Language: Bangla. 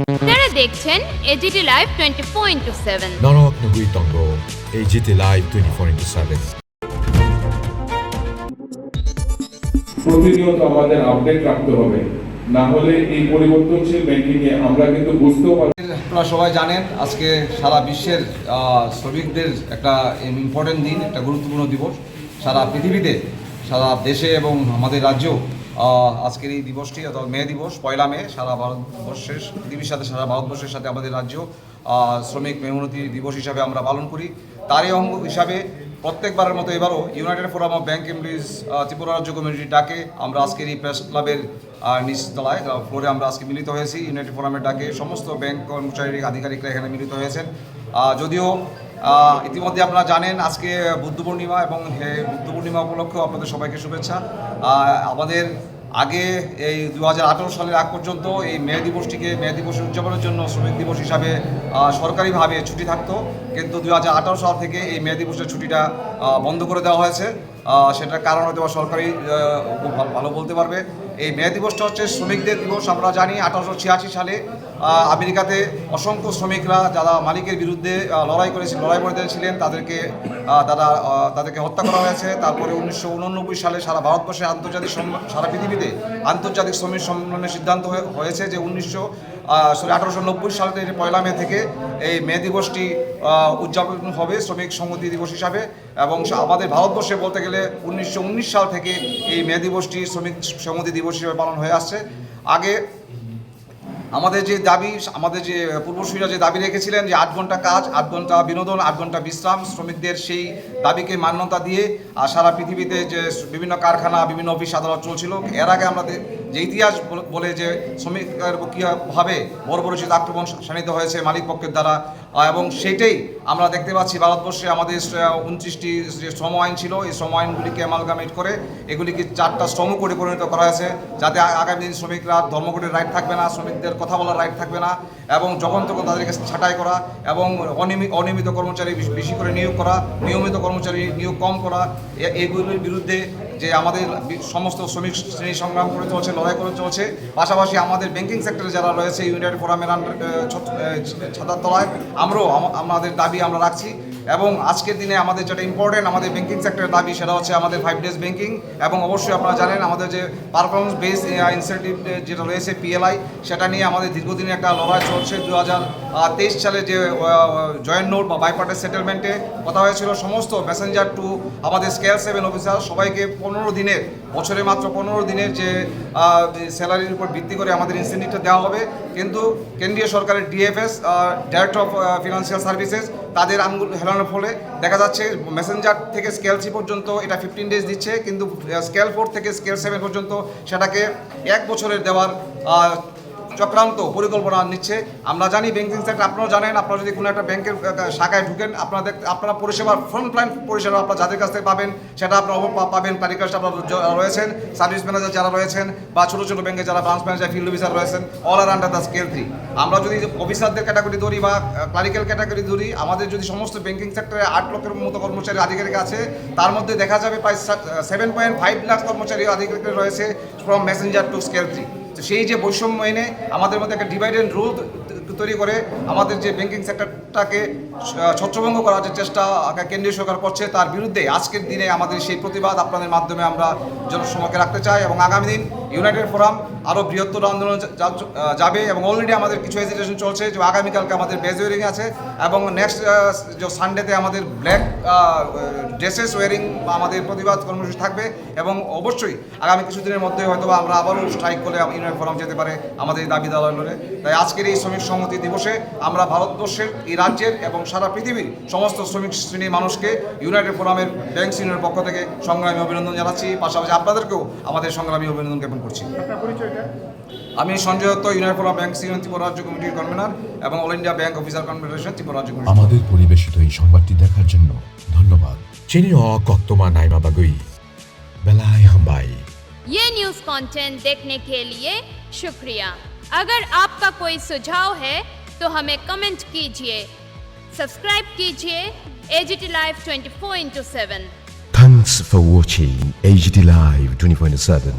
আপনারা দেখছেন এজিটি লাইভ 24/7। নরক নগুই তঙ্গ এজিটি লাইভ 24/7। প্রতিনিয়ত আমাদের আপডেট রাখতে হবে, না হলে এই পরিবর্তনশীল ব্যাংকিংয়ে আমরা কিন্তু বুঝতেও পারবো। আপনারা সবাই জানেন আজকে সারা বিশ্বের শ্রমিকদের একটা ইম্পর্টেন্ট দিন, একটা গুরুত্বপূর্ণ দিবস। সারা পৃথিবীতে, সারা দেশে এবং আমাদের রাজ্যেও আজকের এই দিবসটি অর্থাৎ মে দিবস, 1 মে সারা ভারতবর্ষের পৃথিবীর সাথে সারা ভারতবর্ষের সাথে আমাদের রাজ্য শ্রমিক মেহনতি দিবস হিসাবে আমরা পালন করি। তারই অঙ্গ হিসাবে প্রত্যেকবারের মতো এবারও United forum of bank employees Tripura রাজ্য কমিটির ডাকে আমরা আজকের এই প্রেস ক্লাবের নিচতলায় ফ্লোরে আমরা আজকে মিলিত হয়েছি। ইউনাইটেড ফোরামের ডাকে সমস্ত ব্যাংক কর্মচারী আধিকারিকরা এখানে মিলিত হয়েছেন। যদিও ইতিমধ্যে আপনারা জানেন আজকে বুদ্ধ পূর্ণিমা, এবং বুদ্ধ পূর্ণিমা উপলক্ষেও আপনাদের সবাইকে শুভেচ্ছা। আমাদের আগে এই 2018 সালের আগ পর্যন্ত এই মে দিবসটিকে মে দিবস উদযাপনের জন্য শ্রমিক দিবস হিসাবে সরকারিভাবে ছুটি থাকতো, কিন্তু 2018 সাল থেকে এই মে দিবসের ছুটিটা বন্ধ করে দেওয়া হয়েছে। সেটার কারণ হয়তো সরকারি ভালো বলতে পারবে। এই মে দিবসটা হচ্ছে শ্রমিকদের দিবস। আমরা জানি 1886 সালে আমেরিকাতে অসংখ্য শ্রমিকরা যারা মালিকের বিরুদ্ধে লড়াই করেছিলেন তাদেরকে হত্যা করা হয়েছে। তারপরে 1989 সালে সারা ভারতবর্ষে সারা পৃথিবীতে আন্তর্জাতিক শ্রমিক সম্মেলনের সিদ্ধান্ত হয়েছে যে 1890 সালের 1 মে থেকে এই মে দিবসটি উদযাপন হবে শ্রমিক সংহতি দিবস হিসাবে। এবং আমাদের ভারতবর্ষে বলতে গেলে 1919 সাল থেকে এই মে দিবসটি শ্রমিক সংহতি দিবস হিসেবে পালন হয়ে আসছে। আগে আমাদের যে দাবি, আমাদের যে পূর্বসূরীরা যে দাবি রেখেছিলেন যে 8 ঘন্টা কাজ, 8 ঘন্টা বিনোদন, 8 ঘন্টা বিশ্রাম, শ্রমিকদের সেই দাবিকে মান্যতা দিয়ে সারা পৃথিবীতে যে বিভিন্ন কারখানা, বিভিন্ন অফিস আদালত চলছিল। এর আগে আমাদের যে ইতিহাস বলে যে শ্রমিকের কীভাবে বর্বরোচিত আক্রমণ শানিত হয়েছে মালিক পক্ষের দ্বারা, এবং সেইটাই আমরা দেখতে পাচ্ছি ভারতবর্ষে আমাদের 29টি যে শ্রম আইন ছিল, এই শ্রম আইনগুলিকে অ্যামালগামেট করে এগুলিকে 4টা শ্রম কোডে পরিণত করা হয়েছে, যাতে আগামী দিন শ্রমিকরা ধর্মঘটের রাইট থাকবে না, শ্রমিকদের কথা বলার রাইট থাকবে না, এবং যখন তখন তাদেরকে ছাঁটাই করা এবং অনিয়মিত কর্মচারী বেশি করে নিয়োগ করা, নিয়মিত কর্মচারী নিয়োগ কম করা, এইগুলির বিরুদ্ধে যে আমাদের সমস্ত শ্রমিক শ্রেণী সংগ্রাম করে চলছে, লড়াই করে চলছে। পাশাপাশি আমাদের ব্যাংকিং সেক্টরে যারা রয়েছে ইউনাইটেড ফোরামের ছাতার তলায় আমরাও আমাদের দাবি আমরা রাখছি। এবং আজকের দিনে আমাদের যেটা ইম্পর্টেন্ট আমাদের ব্যাংকিং সেক্টরের দাবি, সেটা হচ্ছে আমাদের 5 ডেজ ব্যাংকিং। এবং অবশ্যই আপনারা জানেন আমাদের যে পারফরমেন্স বেস ইনসেন্টিভ যেটা রয়েছে PLI, সেটা নিয়ে আমাদের দীর্ঘদিনের একটা লড়াই চলছে। 2023 সালে যে জয়েন্ট নোট বা বাইপার্টিস সেটেলমেন্টে কথা হয়েছিল সমস্ত প্যাসেঞ্জার টু আমাদের স্কেল 7 অফিসার সবাইকে 15 দিনের, বছরে মাত্র 15 দিনের যে স্যালারির উপর ভিত্তি করে আমাদের ইনসেন্টিভটা দেওয়া হবে। কিন্তু কেন্দ্রীয় সরকারের DFS director of financial services তাদের আঙুল হেলানোর ফলে দেখা যাচ্ছে মেসেঞ্জার থেকে স্কেল 3 পর্যন্ত এটা 15 ডেজ দিচ্ছে, কিন্তু স্কেল 4 থেকে স্কেল 7 পর্যন্ত সেটাকে 1 বছরের দেওয়ার চক্রান্ত পরিকল্পনা নিচ্ছে। আমরা জানি ব্যাংকিং সেক্টর, আপনারাও জানেন, আপনারা যদি কোনো একটা ব্যাংকের শাখায় ঢুকেন আপনারা পরিষেবার ফ্রন্টলাইন পরিষেবা আপনারা যাদের কাছ থেকে পাবেন সেটা আপনারা পাবেন ক্লারিক্যাল স্টাফ রয়েছেন, সার্ভিস ম্যানেজার যারা রয়েছেন, বা ছোটো ছোটো ব্যাংকে যারা ব্রাঞ্চ ম্যানেজার, ফিল্ড অফিসার রয়েছেন, all are under the scale 3। আমরা যদি অফিসারদের ক্যাটাগরি ধরি বা ক্লারিক্যাল ক্যাটাগরি ধরি, আমাদের যদি সমস্ত ব্যাংকিং সেক্টরে 8 লক্ষের মতো কর্মচারী আধিকারিক আছে, তার মধ্যে দেখা যাবে প্রায় 7.5 লাখ কর্মচারী আধিকারিক রয়েছে ফ্রম মেসেঞ্জার টু স্কেল 3। তো সেই যে বৈষম্য এনে আমাদের মধ্যে একটা ডিভাইড অ্যান্ড রুল তৈরি করে আমাদের যে ব্যাংকিং সেক্টরটাকে ছত্রভঙ্গ করার যে চেষ্টা কেন্দ্রীয় সরকার করছে, তার বিরুদ্ধে আজকের দিনে আমাদের সেই প্রতিবাদ আপনাদের মাধ্যমে আমরা জনসমক্ষে রাখতে চাই। এবং আগামী দিন ইউনাইটেড ফোরাম আরও বৃহত্তর আন্দোলন যাবে, এবং অলরেডি আমাদের কিছু হেজিটেশন চলছে যে আগামীকালকে আমাদের বেজ ওয়ারিং আছে, এবং নেক্সট যে সানডেতে আমাদের ব্ল্যাক ড্রেসেস ওয়ারিং বা আমাদের প্রতিবাদ কর্মসূচি থাকবে। এবং অবশ্যই আগামী কিছুদিনের মধ্যে হয়তো আমরা আবারও স্ট্রাইক করে ইউনাইটেড ফোরাম যেতে পারে আমাদের দাবি দাওয়া। তাই আজকের এই শ্রমিক সংহতি দিবসে আমরা ভারতবর্ষের, এই রাজ্যের এবং সারা পৃথিবীর সমস্ত শ্রমিক শ্রেণীর মানুষকে ইউনাইটেড ফোরামের ব্যাংক ইউনিয়নের পক্ষ থেকে সংগ্রামী অভিনন্দন জানাচ্ছি। পাশাপাশি আপনাদেরকেও আমাদের সংগ্রামী অভিনন্দন জ্ঞাপন করছি। আমি Sanjay Dutta, United forum bank union Tripura রাজ্য কমিটির কনভেনর এবং all India bank officer confederation Tripura রাজ্য কমিটি। আমাদের পরিবেশিত এই সংবাদটি দেখার জন্য ধন্যবাদ। চিনিও কক্তমা নাইমা বাগুই বেলাই হাম্বাই। ये न्यूज़ कंटेंट देखने के लिए शुक्रिया। अगर आपका कोई सुझाव है तो हमें कमेंट कीजिए, सब्सक्राइब कीजिए AGT Live 24/7। Thanks for watching AGT Live 24/7.